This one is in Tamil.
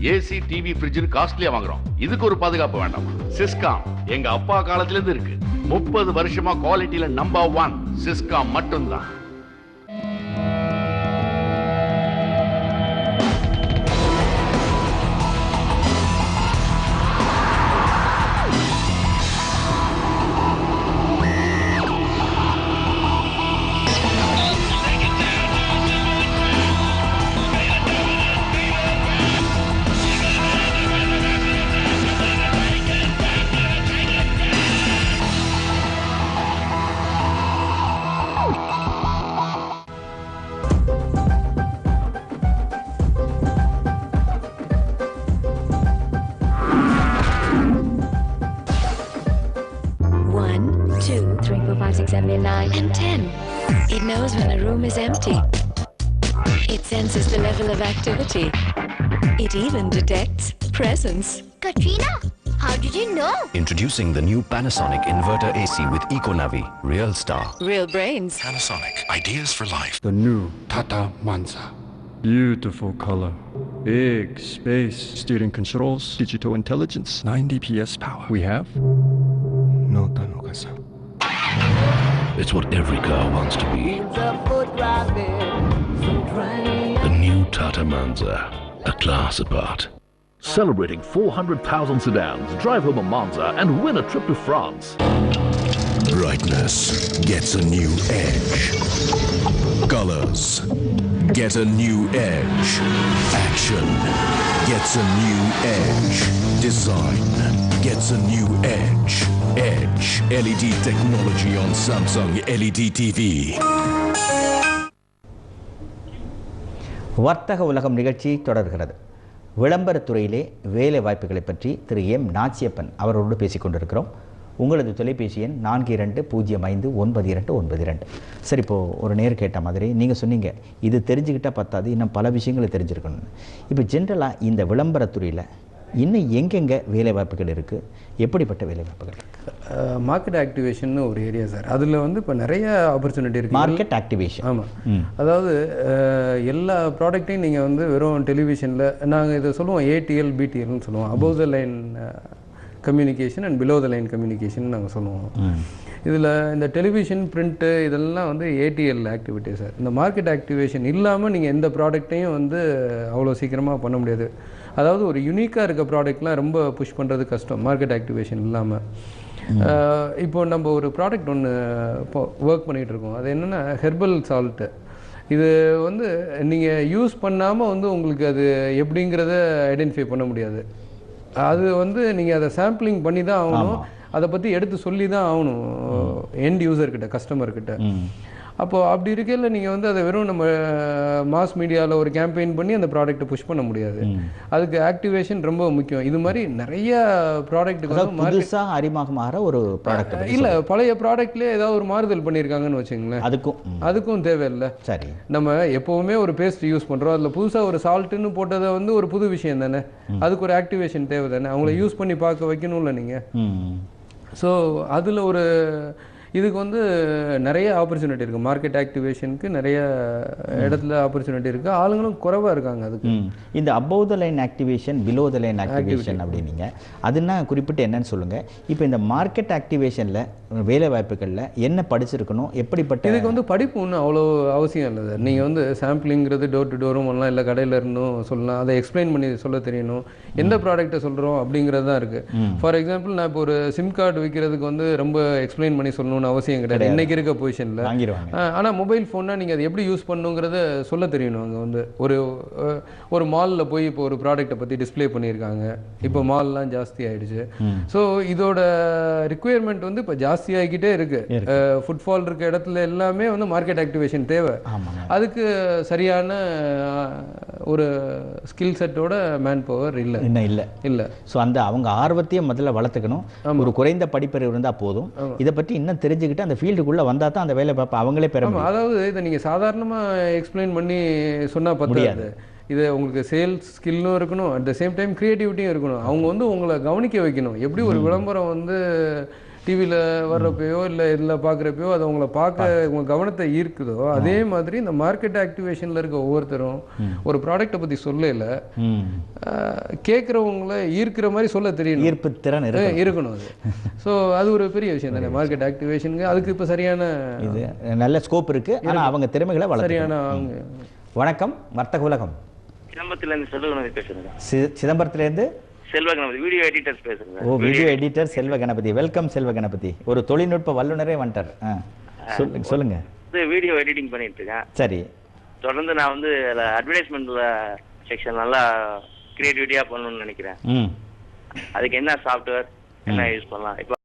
ஏசி டிவி ஃப்ரிட்ஜ் காஸ்ட்லியா வாங்குறோம். இதுக்கு ஒரு பாதுகாப்பு வேண்டாம். சிஸ்காம் எங்க அப்பா காலத்துல இருந்து இருக்கு. 30 வருஷமா குவாலிட்டியில நம்பர் 1 சிஸ்காம் மட்டும்தான். And 10. It knows when a room is empty. It senses the level of activity. It even detects presence. Katrina, how did you know? Introducing the new Panasonic Inverter AC with EcoNavi. Real star. Real brains. Panasonic. Ideas for life. The new Tata Manza. Beautiful color. Big space. Steering controls. Digital intelligence. 90 PS power. We have no Tanokasa. It's what every car wants to be. The new Tata Manza, a class apart. Celebrating 400,000 sedans, drive home a Monza and win a trip to France. Brightness gets a new edge. Colors get a new edge. Action gets a new edge. Design gets a new edge. Edge LED technology on Samsung LED TV. வர்த்தக உலகம் நிகழ்ச்சி தொடர்கிறது. விளம்பரத்துறையிலே வேலை வாய்ப்புகளை பற்றி திரு எம் நாச்சியப்பன் அவரோடு பேசிக் கொண்டிருக்கிறோம். உங்களது தொலைபேசி எண் 42059292. சரி, இப்போது ஒரு நேர் கேட்ட மாதிரி நீங்கள் சொன்னீங்க இது தெரிஞ்சுக்கிட்டால் பத்தாது, இன்னும் பல விஷயங்களை தெரிஞ்சிருக்கணும். இப்போ ஜென்ரலாக இந்த விளம்பரத்துறையில் இன்னும் எங்கெங்கே வேலை வாய்ப்புகள் இருக்குது, எப்படிப்பட்ட வேலை வாய்ப்புகள் இருக்குது? மார்க்கெட் ஆக்டிவேஷன் ஒரு ஏரியா சார். அதில் வந்து இப்போ நிறைய ஆப்பர்ச்சுனிட்டி இருக்குது. மார்க்கெட் ஆக்டிவேஷன், ஆமாம். அதாவது எல்லா ப்ராடக்ட்டையும் நீங்கள் வந்து வெறும் டெலிவிஷனில் நாங்கள் இதை சொல்லுவோம் ஏடிஎல் பிடிஎல்னு சொல்லுவோம். Above the line communication and below the line communication நாங்கள் சொல்லுவோம். இதில் இந்த டெலிவிஷன் பிரிண்ட்டு இதெல்லாம் வந்து ஏடிஎல் ஆக்டிவிட்டி சார். இந்த மார்க்கெட் ஆக்டிவேஷன் இல்லாமல் நீங்கள் எந்த ப்ராடக்டையும் வந்து அவ்வளோ சீக்கிரமாக பண்ண முடியாது. அதாவது ஒரு யூனிக்காக இருக்க ப்ராடக்ட்லாம் ரொம்ப புஷ் பண்ணுறது கஷ்டம் மார்க்கெட் ஆக்டிவேஷன் இல்லாமல். இப்போ நம்ம ஒரு ப்ராடக்ட் ஒன்று இப்போ ஒர்க் பண்ணிகிட்டு இருக்கோம். அது என்னென்னா ஹெர்பல் சால்ட்டு. இது வந்து நீங்கள் யூஸ் பண்ணாமல் வந்து உங்களுக்கு அது எப்படிங்கிறத ஐடென்டிஃபை பண்ண முடியாது. அது வந்து நீங்கள் அதை சாம்பிளிங் பண்ணி தான் ஆகணும், அதை பற்றி எடுத்து சொல்லி தான் ஆகணும் எண்ட் யூசர்கிட்ட, கஸ்டமர்கிட்ட. அப்போது அப்படி இருக்கையில் நீங்கள் வந்து அதை வெறும் நம்ம மாஸ் மீடியாவில் ஒரு கேம்பெயின் பண்ணி அந்த ப்ராடக்ட்டை புஷ் பண்ண முடியாது. அதுக்கு ஆக்டிவேஷன் ரொம்ப முக்கியம். இது மாதிரி நிறைய ப்ராடக்ட்டுக்கு வந்து புதுசாக அறிமுகமாகிற ஒரு ப்ராடக்ட் இல்லை, பழைய ப்ராடக்ட்லேயே ஏதாவது ஒரு மாறுதல் பண்ணியிருக்காங்கன்னு வச்சுங்களேன், அதுக்கும் தேவையில்லை. சரி, நம்ம எப்போவுமே ஒரு பேஸ்ட் யூஸ் பண்ணுறோம், அதில் புதுசாக ஒரு சால்ட்டுன்னு போட்டதை வந்து ஒரு புது விஷயம் தானே, அதுக்கு ஒரு ஆக்டிவேஷன் தேவை தானே, அவங்கள யூஸ் பண்ணி பார்க்க வைக்கணும்ல நீங்கள். ஸோ அதில் ஒரு இதுக்கு வந்து நிறைய ஆப்பர்ச்சுனிட்டி இருக்குது. மார்க்கெட் ஆக்டிவேஷனுக்கு நிறைய இடத்துல ஆப்பர்ச்சுனிட்டி இருக்குது. ஆளுங்களும் குறைவாக இருக்காங்க அதுக்கு. இந்த above the line activation, below the line activation அப்படின்னீங்க, அதுனா குறிப்பிட்டு என்னன்னு சொல்லுங்கள். இப்போ இந்த மார்க்கெட் ஆக்டிவேஷனில் வேலை வாய்ப்புகளில் என்ன படிச்சிருக்கணும், எப்படிப்பட்ட? இதுக்கு வந்து படிப்பு ஒன்றும் அவ்வளோ அவசியம் இல்லை சார். நீங்கள் வந்து சாம்பிளிங்கிறது டோர் டு டோரும் பண்ணலாம், இல்லை கடையில் இருந்தும் சொல்லலாம். அதை எக்ஸ்பிளைன் பண்ணி சொல்ல தெரியணும், எந்த ப்ராடக்ட்டை சொல்கிறோம் அப்படிங்கிறது தான் இருக்குது. ஃபார் எக்ஸாம்பிள், நான் இப்போ ஒரு சிம் கார்டு விற்கிறதுக்கு வந்து ரொம்ப எக்ஸ்பிளைன் பண்ணி சொல்லணும்னு அவசியம் கிடையாது இன்னைக்கு இருக்க பொசிஷனில். ஆனால் மொபைல் ஃபோன்னா நீங்கள் அதை எப்படி யூஸ் பண்ணுங்கிறத சொல்ல தெரியணும். அங்கே வந்து ஒரு மாலில் போய் இப்போ ஒரு ப்ராடக்ட்டை பற்றி டிஸ்பிளே பண்ணியிருக்காங்க. இப்போ மால்லாம் ஜாஸ்தி ஆகிடுச்சு. ஸோ இதோட ரிக்குயர்மெண்ட் வந்து இப்போ ஜாஸ்தி ஆகிக்கிட்டே இருக்கு. ஃபுட்ஃபால் இருக்க இடத்துல எல்லாமே வந்து மார்க்கெட் ஆக்டிவேஷன் தேவை. அதுக்கு சரியான ஒரு ஸ்கில் செட்டோட மேன் பவர் இல்லை. ஸோ அந்த அவங்க ஆர்வத்தையும் முதல்ல வளர்த்துக்கணும். ஒரு குறைந்த படிப்பறிவு இருந்தால் போதும். இதை பற்றி இன்னும் தெரிஞ்சுக்கிட்டு அந்த ஃபீல்டுக்குள்ளே வந்தால் தான் அந்த வேலை பார்ப்ப அவங்களே பெற முடியும். அதாவது இதை நீங்கள் சாதாரணமாக எக்ஸ்பிளைன் பண்ணி சொன்னால் பத்தாது. இது உங்களுக்கு சேல்ஸ் ஸ்கில்லும் இருக்கணும், அட் த சேம் டைம் கிரியேட்டிவிட்டியும் இருக்கணும். அவங்க வந்து உங்களை கவனிக்க வைக்கணும். எப்படி ஒரு விளம்பரம் வந்து டிவியில் வர்றப்பயோ இல்லை இதில் பார்க்குறப்பயோ அது அவங்கள பார்க்க உங்கள் கவனத்தை ஈர்க்குதோ அதே மாதிரி இந்த மார்க்கெட் ஆக்டிவேஷனில் இருக்க ஒவ்வொருத்தரும் ஒரு ப்ராடக்டை பற்றி சொல்லல கேட்குறவங்கள ஈர்க்கிற மாதிரி சொல்ல தெரியணும், ஈர்ப்பு திறன் இருக்கணும் அது. ஸோ அது ஒரு பெரிய விஷயம் தானே மார்க்கெட் ஆக்டிவேஷனுக்கு. அதுக்கு இப்போ சரியான இது நல்ல ஸ்கோப் இருக்குது, ஆனால் அவங்க திறமைகளை சரியான வணக்கம் வர்த்தக உலகம். சிதம்பரத்திலேருந்து செல்வகணபதி பேசுகிறேன். சிதம்பரத்திலேருந்து செல்வ கணபதி வீடியோ எடிட்டர்ஸ் பேசுறேன். ஓ, video editor Selva Ganapathi. Welcome Selva Ganapathi. ஒரு தொழில்நுட்ப வல்லுநரே வந்துட்டார். சொல்லுங்க. வீடியோ எடிட்டிங் பண்ணிட்டு இருக்கேன். சரி. தொடர்ந்து நான் வந்து அட்வர்டைஸ்மெண்ட்ல செக்ஷன் நல்லா கிரியேட்டிவிட்டியா பண்ணணும்னு நினைக்கிறேன். அதுக்கு என்ன சாஃப்ட்வேர் என்ன யூஸ் பண்ணலாம்? இப்போ